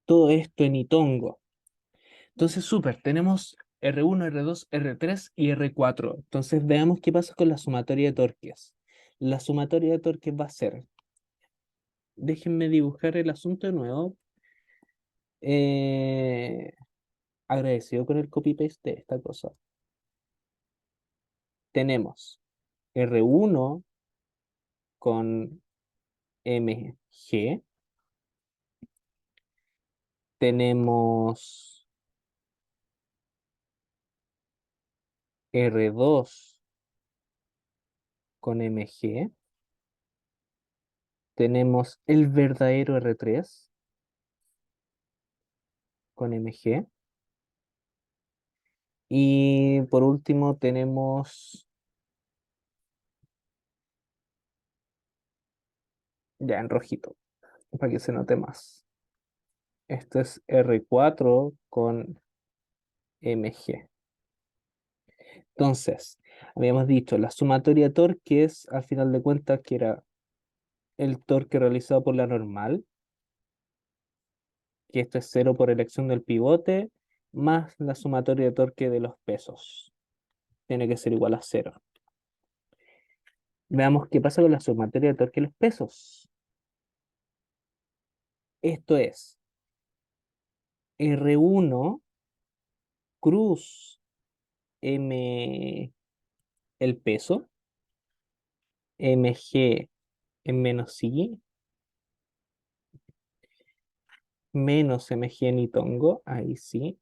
Todo esto en itongo. Entonces, súper, tenemos R1, R2, R3 y R4. Entonces, veamos qué pasa con la sumatoria de torques. La sumatoria de torques va a ser, déjenme dibujar el asunto de nuevo. Eh, Agradecido con el copy-paste de esta cosa. Tenemos R1 con MG. Tenemos R2 con MG. Tenemos el verdadero R3 con MG. Y por último tenemos, ya en rojito, para que se note más. Esto es R4 con MG. Entonces, habíamos dicho, la sumatoria de torques, al final de cuentas, que era el torque realizado por la normal, que esto es cero por elección del pivote, más la sumatoria de torque de los pesos. Tiene que ser igual a cero. Veamos qué pasa con la sumatoria de torque de los pesos. Esto es R1 cruz M el peso, mg en menos i, menos mg en itongo, ahí sí,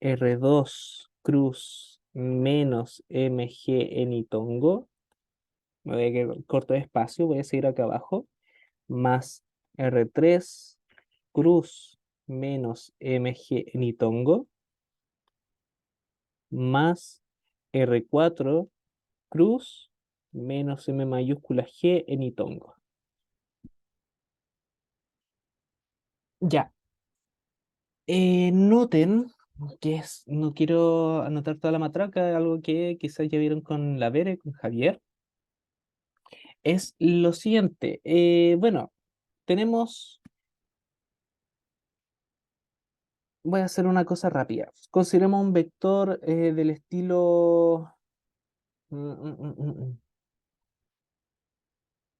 R2 cruz menos mg en itongo, me voy a quedar corto de espacio, voy a seguir acá abajo, más R3 cruz menos mg en itongo, más R4 cruz menos m mayúscula g en itongo. Ya, noten que no quiero anotar toda la matraca, algo que quizás ya vieron con la Vere, con Javier, es lo siguiente. Bueno, tenemos, voy a hacer una cosa rápida. Consideremos un vector del estilo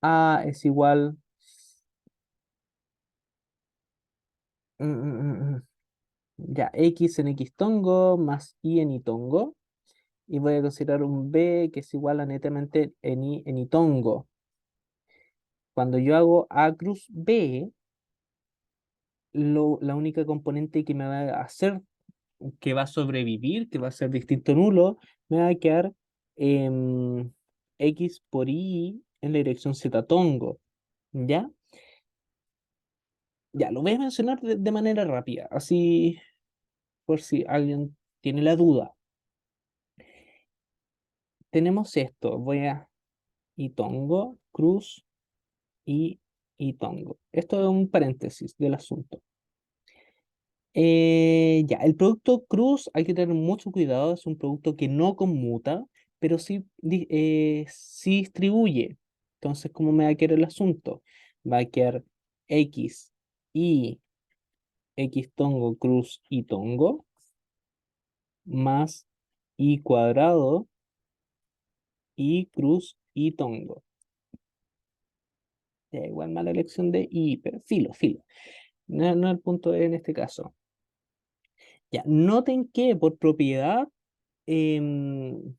A es igual ya X en X tongo más Y en Y tongo. Y voy a considerar un B que es igual a netamente en Y tongo. Cuando yo hago A cruz B, la única componente que me va a hacer, que va a sobrevivir, que va a ser distinto nulo, me va a quedar X por Y en la dirección Z tongo. ¿Ya? Ya, lo voy a mencionar de manera rápida, así por si alguien tiene la duda. Tenemos esto, y tongo, cruz y tongo. Esto es un paréntesis del asunto. Ya, el producto cruz hay que tener mucho cuidado, es un producto que no conmuta, pero sí, sí distribuye. Entonces, ¿cómo me va a quedar el asunto? Va a quedar X y X tongo, cruz y tongo, más y cuadrado y cruz y tongo. Ya, igual mala elección de y, pero filo, filo. No, no es el punto en este caso. Ya, noten que por propiedad em,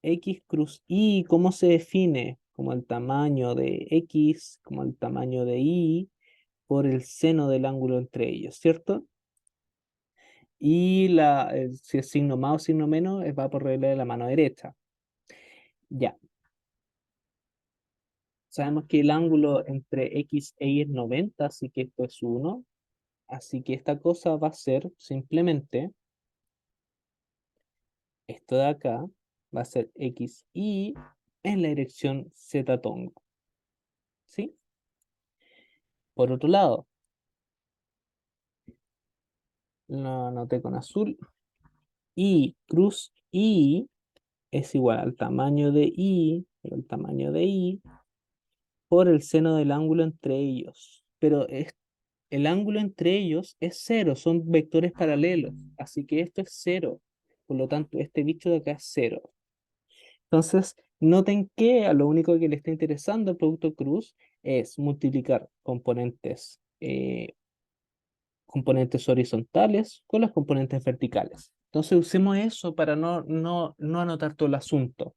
X cruz Y, ¿cómo se define? Como el tamaño de X, como el tamaño de Y, por el seno del ángulo entre ellos, ¿cierto? Y si es signo más o signo menos, va por regla de la mano derecha. Ya, sabemos que el ángulo entre X e Y es 90, así que esto es 1. Así que esta cosa va a ser simplemente, esto de acá, va a ser X, Y en la dirección Z tongo, ¿sí? Por otro lado, lo anoté con azul, Y cruz Y es igual al tamaño de Y, el tamaño de Y, por el seno del ángulo entre ellos. Pero el ángulo entre ellos es cero, son vectores paralelos, así que esto es cero. Por lo tanto, este bicho de acá es cero. Entonces, noten que a lo único que le está interesando al producto cruz es multiplicar componentes horizontales con las componentes verticales. Entonces, usemos eso para no anotar todo el asunto.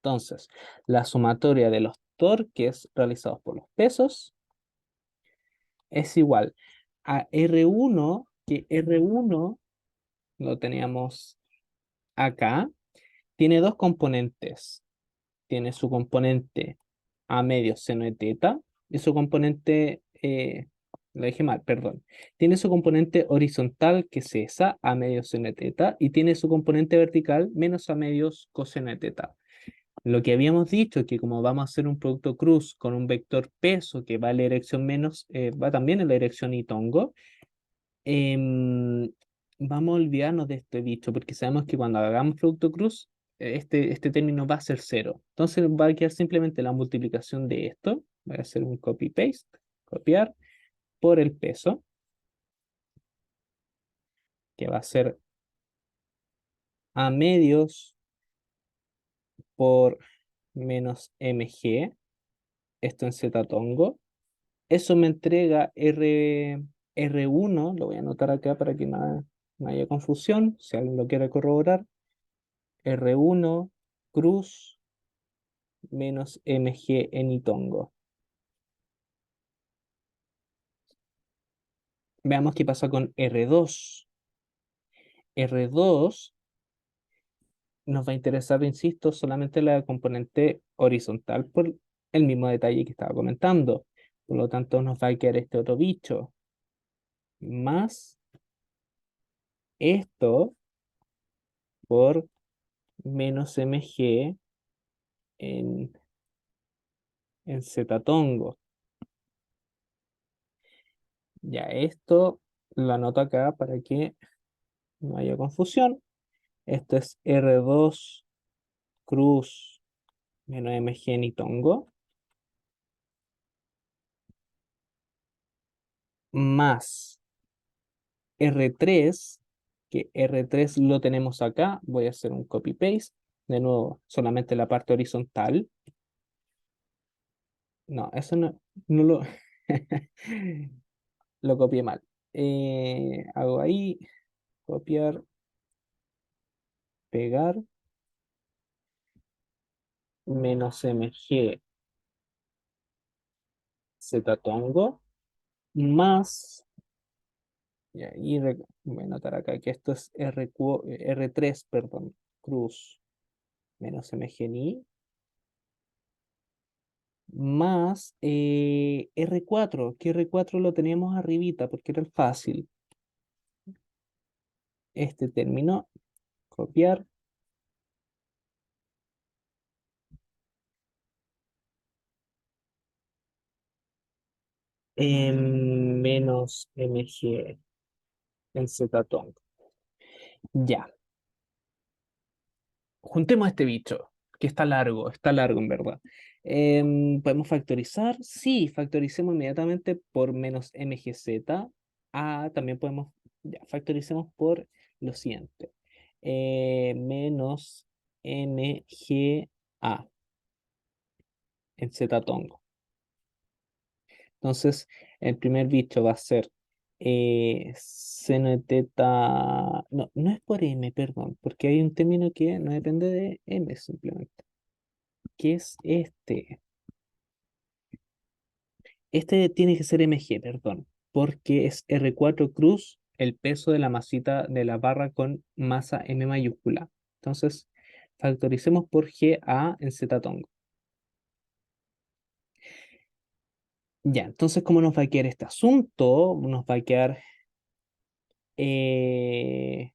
Entonces, la sumatoria de los torques realizados por los pesos es igual a R1, que R1 lo teníamos acá, tiene dos componentes. Tiene su componente a medio seno de teta y su componente, lo dije mal, perdón. Tiene su componente horizontal, que es esa, a medio seno de teta, y tiene su componente vertical, menos a medios coseno de teta. Lo que habíamos dicho, que como vamos a hacer un producto cruz con un vector peso que va en la dirección menos, va también en la dirección y tongo, em, vamos a olvidarnos de este bicho, porque sabemos que cuando hagamos producto cruz, este término va a ser cero. Entonces va a quedar simplemente la multiplicación de esto. Voy a hacer un copy-paste, copiar, por el peso, que va a ser a medios por menos mg, esto en z tongo. Eso me entrega R1, lo voy a anotar acá para que no haya confusión, si alguien lo quiere corroborar. R1 cruz menos mg en itongo. Veamos qué pasa con R2. R2 nos va a interesar, insisto, solamente la componente horizontal por el mismo detalle que estaba comentando. Por lo tanto, nos va a quedar este otro bicho. Más esto por menos mg en, en z-tongo. Ya esto lo anoto acá para que no haya confusión. Esto es R2 cruz menos mg en itongo. Más R3, que R3 lo tenemos acá. Voy a hacer un copy-paste. De nuevo, solamente la parte horizontal. No, eso no lo, lo copié mal. Hago ahí, copiar, pegar, menos mg z-tongo, más, y ahí voy a anotar acá que esto es R3, perdón, cruz, menos mg ni, más R4, que R4 lo teníamos arribita porque era el fácil. Este término, copiar, Menos mg en zetatón. Ya, juntemos este bicho, que está largo en verdad. ¿Podemos factorizar? Sí, factoricemos inmediatamente por menos mgz. Ah, también podemos, ya, factoricemos por lo siguiente. Menos mga en ztongo. Entonces, el primer bicho va a ser seno de teta. No, no es por m, perdón, porque hay un término que no depende de m simplemente. ¿Qué es este? Este tiene que ser mg, perdón, porque es R4 cruz el peso de la masita de la barra con masa m mayúscula. Entonces, factoricemos por ga en ztongo. Ya, entonces, ¿cómo nos va a quedar este asunto? Nos va a quedar eh,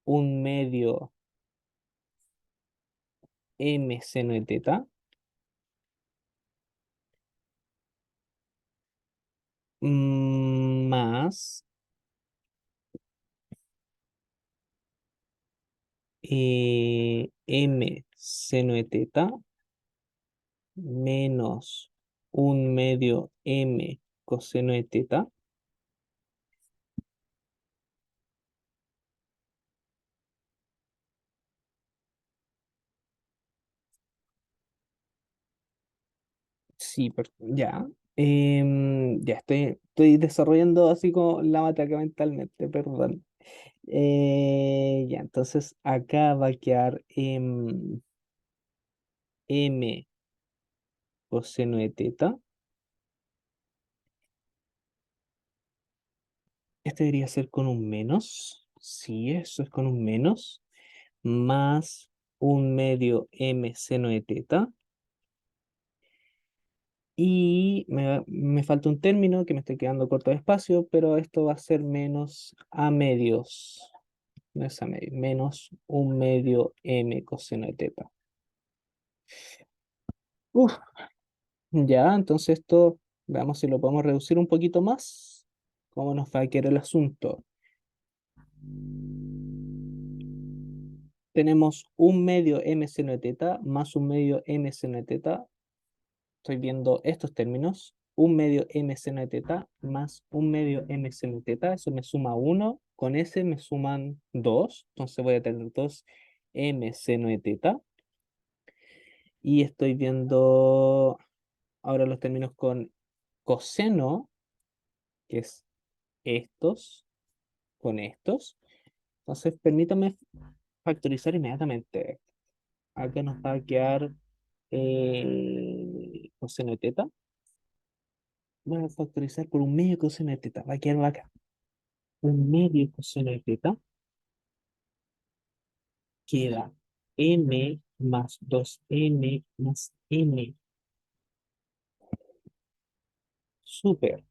un medio m seno de teta más m seno de teta menos un medio m coseno de teta. Sí, ya. Ya estoy desarrollando así como la matemática mentalmente, perdón. Ya, entonces acá va a quedar m coseno de teta. Este debería ser con un menos. Sí, eso es con un menos. Más un medio m seno de teta. Y me falta un término que me estoy quedando corto de espacio, pero esto va a ser menos a medios. No es a medios, menos un medio m coseno de teta. Uf, ya, entonces esto, veamos si lo podemos reducir un poquito más. ¿Cómo nos va a quedar el asunto? Tenemos un medio m seno de teta más un medio m seno de teta. Estoy viendo estos términos. Un medio m seno de teta más un medio m seno de teta. Eso me suma 1. Con ese me suman 2. Entonces voy a tener 2 m seno de teta. Y estoy viendo ahora los términos con coseno, que es estos, con estos. Entonces permítame factorizar inmediatamente. Acá nos va a quedar coseno de teta. Voy a factorizar por un medio coseno de teta. Va a quedar acá. Un medio coseno de teta queda m más 2m más m. Súper.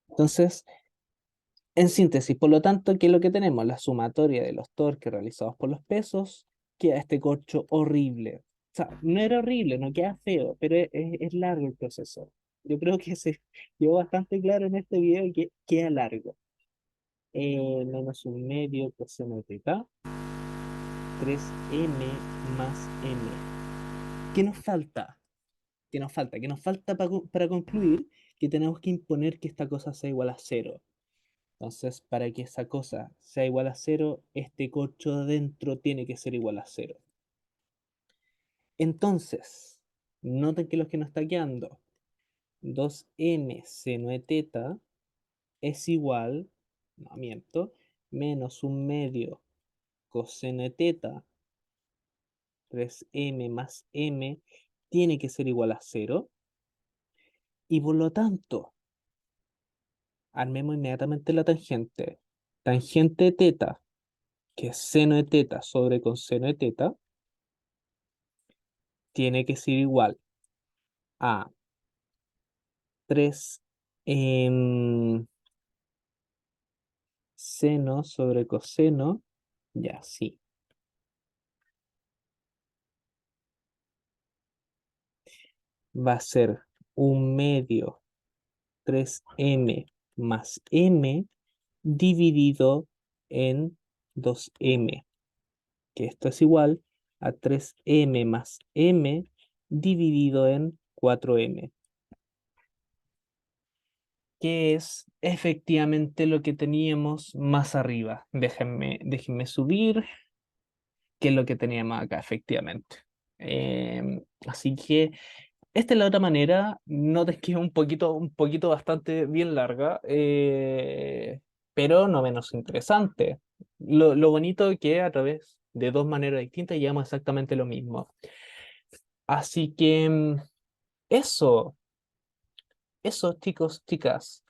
Entonces, en síntesis, por lo tanto, ¿qué es lo que tenemos? La sumatoria de los torques realizados por los pesos, queda este corcho horrible. O sea, no era horrible, no queda feo, pero es largo el proceso. Yo creo que se quedó bastante claro en este video que queda largo. Menos un medio coseno de teta, 3m más m. ¿Qué nos falta? ¿Qué nos falta? ¿Qué nos falta para concluir que tenemos que imponer que esta cosa sea igual a cero? Entonces, para que esa cosa sea igual a cero, este corcho de adentro tiene que ser igual a cero. Entonces, noten que lo que nos está quedando, 2m seno de teta es igual, no miento, menos un medio coseno de teta, 3m más m, tiene que ser igual a cero. Y por lo tanto, armemos inmediatamente la tangente. Tangente de teta, que es seno de teta sobre coseno de teta, tiene que ser igual a 3 seno sobre coseno. Ya, sí. Va a ser un medio 3m más m dividido en 2m, que esto es igual a 3m más m dividido en 4m, que es efectivamente lo que teníamos más arriba. Déjenme subir, que es lo que teníamos acá, efectivamente. Así que esta es la otra manera. Notes que es un poquito bastante bien larga, pero no menos interesante. Lo bonito que a través de dos maneras distintas llegamos exactamente lo mismo. Así que eso, eso, chicos, chicas.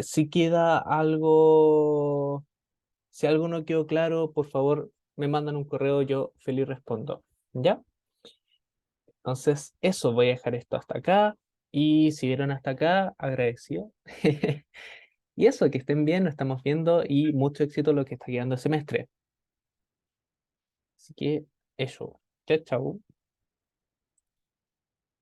Si queda algo, si algo no quedó claro, por favor, me mandan un correo, yo feliz respondo. ¿Ya? Entonces, eso, voy a dejar esto hasta acá. Y si vieron hasta acá, agradecido. Y eso, que estén bien, nos estamos viendo y mucho éxito en lo que está quedando el semestre. Así que eso. Chao, chao.